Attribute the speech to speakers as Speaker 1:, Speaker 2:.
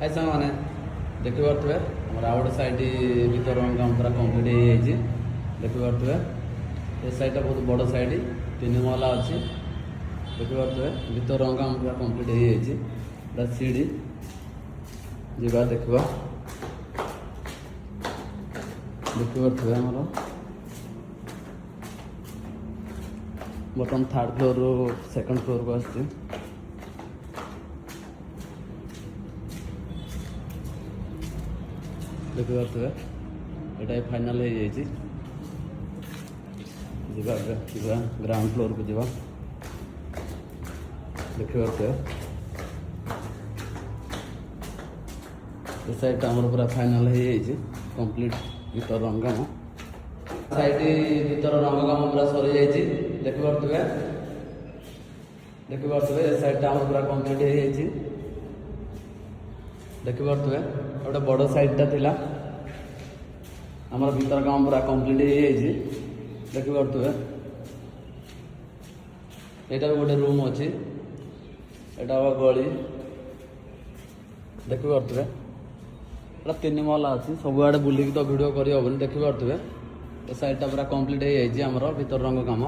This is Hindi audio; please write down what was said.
Speaker 1: हाय सांग मैंने देखी पारे आम आउ गोटे साइड भर काम पूरा कम्प्लीट हो जाए देखी पारे ये साइडटा बहुत बड़ साइड 3 महला अच्छी देखी पारे भर काम पूरा कम्प्लीट हो जाए सीढ़ी जा देखा देखी पारे आमर बर्तमान 3rd फ्लोर रू 2nd फ्लोर को आसती देखी पारे यहाँ फाइनाल हो जाए ग्राउंड फ्लोर को जा देखी पारे साइड आमर पूरा फाइनाल हो जाए कंप्लीट भीतर रंग काम साइड भीतर रंग काम पूरा सरी जाइए देखी पारे देखी पारे साइड आम पूरा कंप्लीट हो जाए देखी पारे गोटे बड़ साइडटा थिला आमर भीतर काम पूरा कंप्लीट हो जाए देखी पारे यहाँ गोटे रूम अच्छी यहाँ गली देखी पारे 3 महला अच्छी सब आड़े बुलिकी तो वीडियो कर देखी पारे ये साइडटा पूरा कंप्लीट हो जाए आमर भीतर रंग काम